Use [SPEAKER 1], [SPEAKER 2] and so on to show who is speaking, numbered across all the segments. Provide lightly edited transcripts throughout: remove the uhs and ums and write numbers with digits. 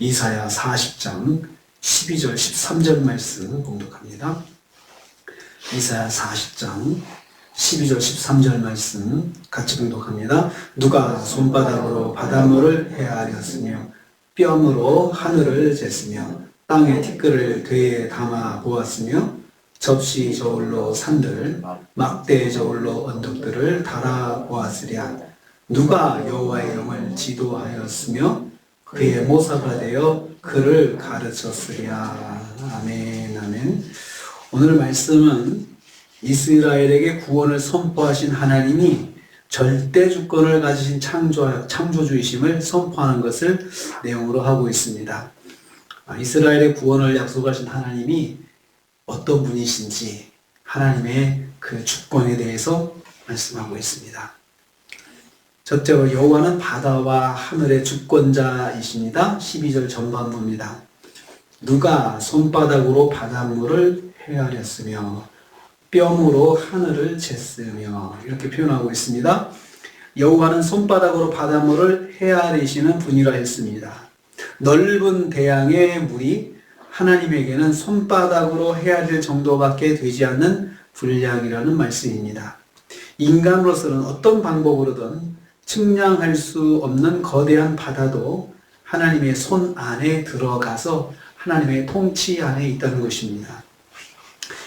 [SPEAKER 1] 이사야 40장 12절 13절 말씀 공독합니다. 이사야 40장 12절 13절 말씀 같이 공독합니다. 누가 손바닥으로 바닷물을 헤아렸으며 뼘으로 하늘을 쟀으며 땅의 티끌을 되에 담아 보았으며 접시 저울로 산들 막대 저울로 언덕들을 달아 보았으랴. 누가 여호와의 영을 지도하였으며 그의 모사가 되어 그를 가르쳤으랴. 아멘. 아멘. 오늘 말씀은 이스라엘에게 구원을 선포하신 하나님이 절대 주권을 가지신 창조주이심을 선포하는 것을 내용으로 하고 있습니다. 이스라엘의 구원을 약속하신 하나님이 어떤 분이신지 하나님의 그 주권에 대해서 말씀하고 있습니다. 첫째로 여호와는 바다와 하늘의 주권자이십니다. 12절 전반부입니다. 누가 손바닥으로 바닷물을 헤아렸으며 뼘으로 하늘을 쟀으며 이렇게 표현하고 있습니다. 여호와는 손바닥으로 바닷물을 헤아리시는 분이라 했습니다. 넓은 대양의 물이 하나님에게는 손바닥으로 헤아릴 정도밖에 되지 않는 분량이라는 말씀입니다. 인간으로서는 어떤 방법으로든 측량할 수 없는 거대한 바다도 하나님의 손 안에 들어가서 하나님의 통치 안에 있다는 것입니다.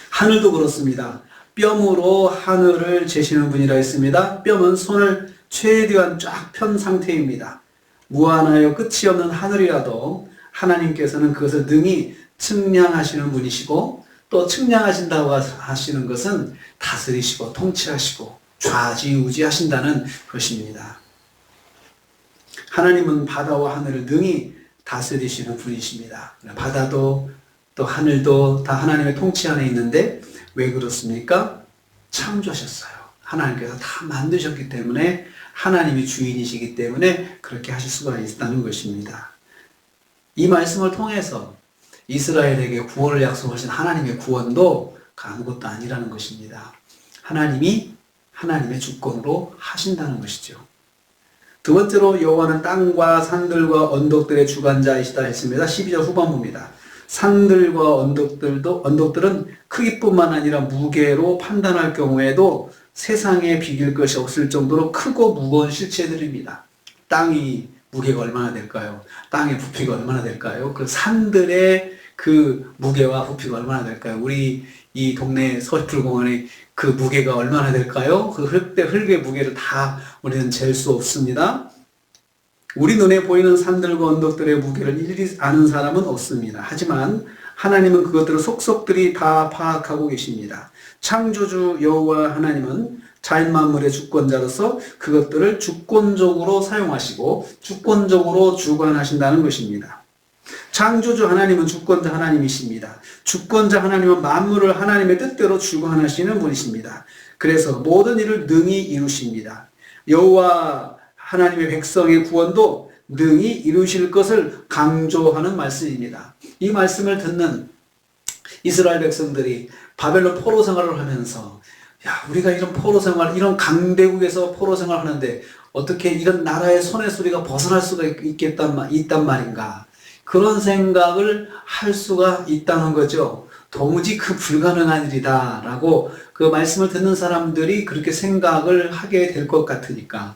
[SPEAKER 1] 하늘도 그렇습니다. 뼘으로 하늘을 재시는 분이라 했습니다. 뼘은 손을 최대한 쫙 편 상태입니다. 무한하여 끝이 없는 하늘이라도 하나님께서는 그것을 능히 측량하시는 분이시고 또 측량하신다고 하시는 것은 다스리시고 통치하시고 좌지우지하신다는 것입니다. 하나님은 바다와 하늘을 능히 다스리시는 분이십니다. 바다도 또 하늘도 다 하나님의 통치 안에 있는데 왜 그렇습니까? 창조하셨어요. 하나님께서 다 만드셨기 때문에 하나님이 주인이시기 때문에 그렇게 하실 수가 있다는 것입니다. 이 말씀을 통해서 이스라엘에게 구원을 약속하신 하나님의 구원도 아무것도 아니라는 것입니다. 하나님이 하나님의 주권으로 하신다는 것이죠. 두 번째로 여호와는 땅과 산들과 언덕들의 주관자이시다 했습니다. 12절 후반부입니다. 산들과 언덕들은 크기뿐만 아니라 무게로 판단할 경우에도 세상에 비길 것이 없을 정도로 크고 무거운 실체들입니다. 땅이 무게가 얼마나 될까요? 땅의 부피가 얼마나 될까요? 그 산들의 그 무게와 부피가 얼마나 될까요? 우리 이 동네 서귀풀공원의 그 무게가 얼마나 될까요? 그 흙의 무게를 다 우리는 잴 수 없습니다. 우리 눈에 보이는 산들과 언덕들의 무게를 일일이 아는 사람은 없습니다. 하지만 하나님은 그것들을 속속들이 다 파악하고 계십니다. 창조주 여호와 하나님은 자연 만물의 주권자로서 그것들을 주권적으로 사용하시고 주권적으로 주관하신다는 것입니다. 창조주 하나님은 주권자 하나님이십니다. 주권자 하나님은 만물을 하나님의 뜻대로 주관하시는 분이십니다. 그래서 모든 일을 능히 이루십니다. 여호와 하나님의 백성의 구원도 능히 이루실 것을 강조하는 말씀입니다. 이 말씀을 듣는 이스라엘 백성들이 바벨론 포로 생활을 하면서 우리가 이런 포로 생활, 이런 강대국에서 포로 생활을 하는데 어떻게 이런 나라의 손의 소리가 벗어날 수가 있단 말인가? 그런 생각을 할 수가 있다는 거죠. 도무지 그 불가능한 일이다 라고 그 말씀을 듣는 사람들이 그렇게 생각을 하게 될 것 같으니까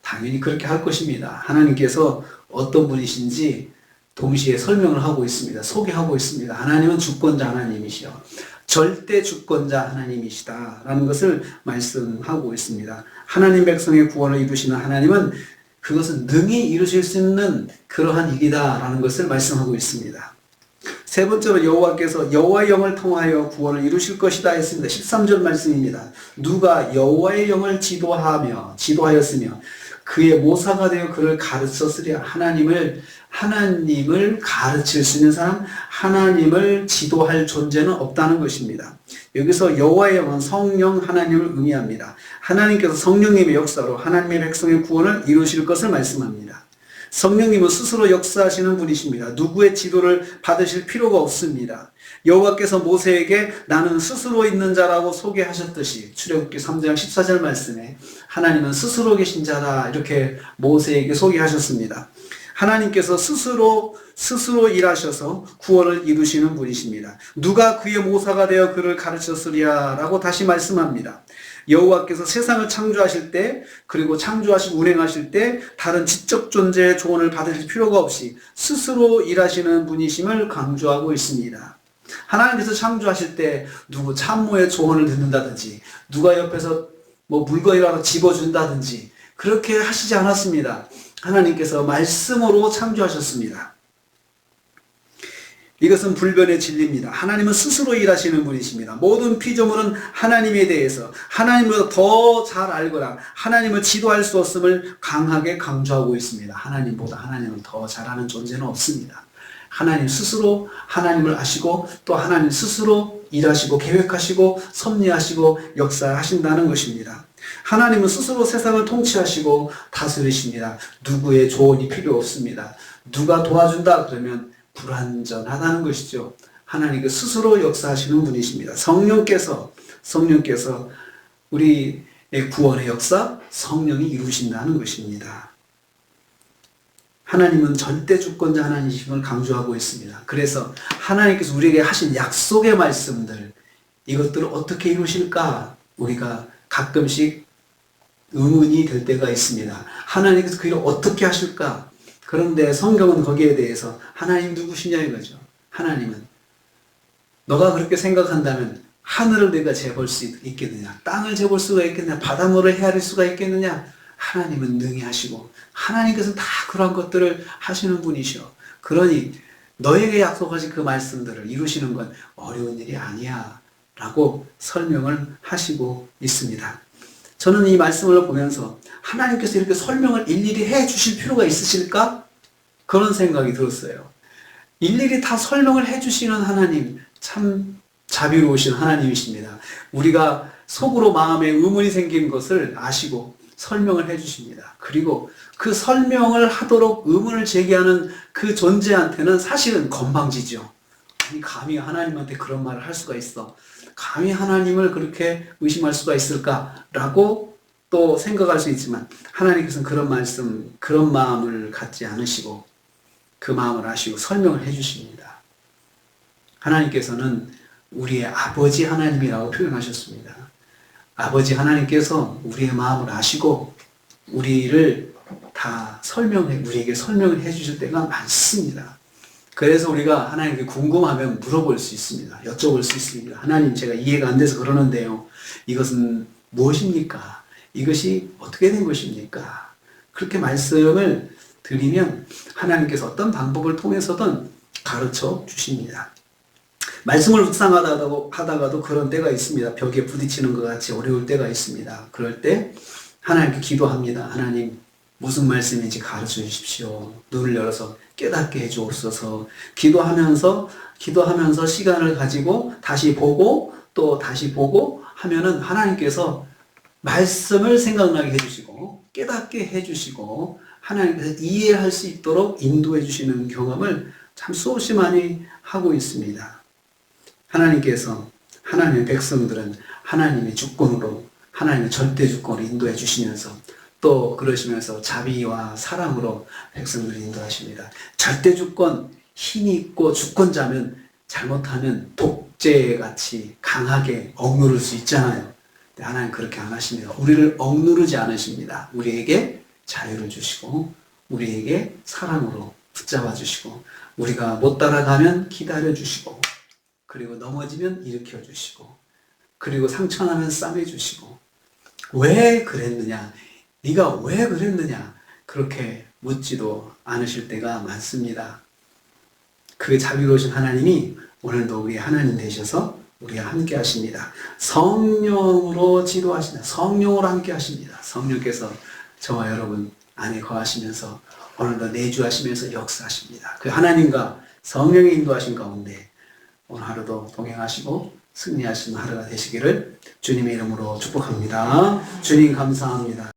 [SPEAKER 1] 당연히 그렇게 할 것입니다. 하나님께서 어떤 분이신지 동시에 설명을 하고 있습니다. 소개하고 있습니다. 하나님은 주권자 하나님이시여 절대 주권자 하나님이시다 라는 것을 말씀하고 있습니다. 하나님 백성의 구원을 이루시는 하나님은 그것은 능히 이루실 수 있는 그러한 일이다 라는 것을 말씀하고 있습니다. 세 번째로 여호와께서 여호와의 영을 통하여 구원을 이루실 것이다 했습니다. 13절 말씀입니다. 누가 여호와의 영을 지도하였으며 그의 모사가 되어 그를 가르쳤으랴. 하나님을 가르칠 수 있는 사람, 하나님을 지도할 존재는 없다는 것입니다. 여기서 여호와의 영은 성령 하나님을 의미합니다. 하나님께서 성령님의 역사로 하나님의 백성의 구원을 이루실 것을 말씀합니다. 성령님은 스스로 역사하시는 분이십니다. 누구의 지도를 받으실 필요가 없습니다. 여호와께서 모세에게 나는 스스로 있는 자라고 소개하셨듯이 출애굽기 3장 14절 말씀에 하나님은 스스로 계신 자다 이렇게 모세에게 소개하셨습니다. 하나님께서 스스로 일하셔서 구원을 이루시는 분이십니다. 누가 그의 모사가 되어 그를 가르쳤으리야라고 다시 말씀합니다. 여호와께서 세상을 창조하실 때, 그리고 창조하시고 운행하실 때 다른 지적 존재의 조언을 받으실 필요가 없이 스스로 일하시는 분이심을 강조하고 있습니다. 하나님께서 창조하실 때 누구 참모의 조언을 듣는다든지, 누가 옆에서 뭐 물건이라도 집어준다든지 그렇게 하시지 않았습니다. 하나님께서 말씀으로 창조하셨습니다. 이것은 불변의 진리입니다. 하나님은 스스로 일하시는 분이십니다. 모든 피조물은 하나님에 대해서 하나님보다 더 잘 알거나 하나님을 지도할 수 없음을 강하게 강조하고 있습니다. 하나님보다 하나님을 더 잘하는 존재는 없습니다. 하나님 스스로 하나님을 아시고 또 하나님 스스로 일하시고 계획하시고 섭리하시고 역사하신다는 것입니다. 하나님은 스스로 세상을 통치하시고 다스리십니다. 누구의 조언이 필요 없습니다. 누가 도와준다 그러면 불완전하다는 것이죠. 하나님께 스스로 역사하시는 분이십니다. 성령께서 우리의 구원의 역사, 성령이 이루신다는 것입니다. 하나님은 절대 주권자 하나님이심을 강조하고 있습니다. 그래서 하나님께서 우리에게 하신 약속의 말씀들, 이것들을 어떻게 이루실까? 우리가 가끔씩 의문이 될 때가 있습니다. 하나님께서 그 일을 어떻게 하실까? 그런데 성경은 거기에 대해서 하나님 누구시냐 이거죠. 하나님은 너가 그렇게 생각한다면 하늘을 내가 재볼 수 있겠느냐? 땅을 재볼 수가 있겠느냐? 바닷물을 헤아릴 수가 있겠느냐? 하나님은 능히 하시고 하나님께서는 다 그런 것들을 하시는 분이셔. 그러니 너에게 약속하신 그 말씀들을 이루시는 건 어려운 일이 아니야 라고 설명을 하시고 있습니다. 저는 이 말씀을 보면서 하나님께서 이렇게 설명을 일일이 해 주실 필요가 있으실까? 그런 생각이 들었어요. 일일이 다 설명을 해 주시는 하나님, 참 자비로우신 하나님이십니다. 우리가 속으로 마음에 의문이 생긴 것을 아시고 설명을 해 주십니다. 그리고 그 설명을 하도록 의문을 제기하는 그 존재한테는 사실은 건방지죠. 아니, 감히 하나님한테 그런 말을 할 수가 있어. 감히 하나님을 그렇게 의심할 수가 있을까라고 또 생각할 수 있지만 하나님께서는 그런 마음을 갖지 않으시고 그 마음을 아시고 설명을 해주십니다. 하나님께서는 우리의 아버지 하나님이라고 표현하셨습니다. 아버지 하나님께서 우리의 마음을 아시고 우리를 다 우리에게 설명을 해주실 때가 많습니다. 그래서 우리가 하나님께 궁금하면 물어볼 수 있습니다. 여쭤볼 수 있습니다. 하나님, 제가 이해가 안 돼서 그러는데요. 이것은 무엇입니까? 이것이 어떻게 된 것입니까? 그렇게 말씀을 드리면 하나님께서 어떤 방법을 통해서든 가르쳐 주십니다. 말씀을 묵상하다가도 그런 때가 있습니다. 벽에 부딪히는 것 같이 어려울 때가 있습니다. 그럴 때 하나님께 기도합니다. 하나님, 무슨 말씀인지 가르쳐 주십시오. 눈을 열어서 깨닫게 해주옵소서. 기도하면서 시간을 가지고 다시 보고 또 다시 보고 하면은 하나님께서 말씀을 생각나게 해주시고 깨닫게 해주시고 하나님께서 이해할 수 있도록 인도해 주시는 경험을 참 수없이 많이 하고 있습니다. 하나님께서 하나님의 백성들은 하나님의 주권으로 하나님의 절대 주권으로 인도해 주시면서 또 그러시면서 자비와 사랑으로 백성들을 인도하십니다. 절대 주권, 힘이 있고 주권자면 잘못하면 독재같이 강하게 억누를 수 있잖아요. 근데 하나님 그렇게 안 하십니다. 우리를 억누르지 않으십니다. 우리에게 자유를 주시고 우리에게 사랑으로 붙잡아 주시고 우리가 못 따라가면 기다려 주시고 그리고 넘어지면 일으켜 주시고 그리고 상처나면 싸매 주시고 왜 그랬느냐? 네가 왜 그랬느냐? 그렇게 묻지도 않으실 때가 많습니다. 그 자비로우신 하나님이 오늘도 우리의 하나님 되셔서 우리와 함께 하십니다. 성령으로 지도하신다. 성령으로 함께 하십니다. 성령께서 저와 여러분 안에 거하시면서 오늘도 내주하시면서 역사하십니다. 그 하나님과 성령의 인도하신 가운데 오늘 하루도 동행하시고 승리하시는 하루가 되시기를 주님의 이름으로 축복합니다. 주님 감사합니다.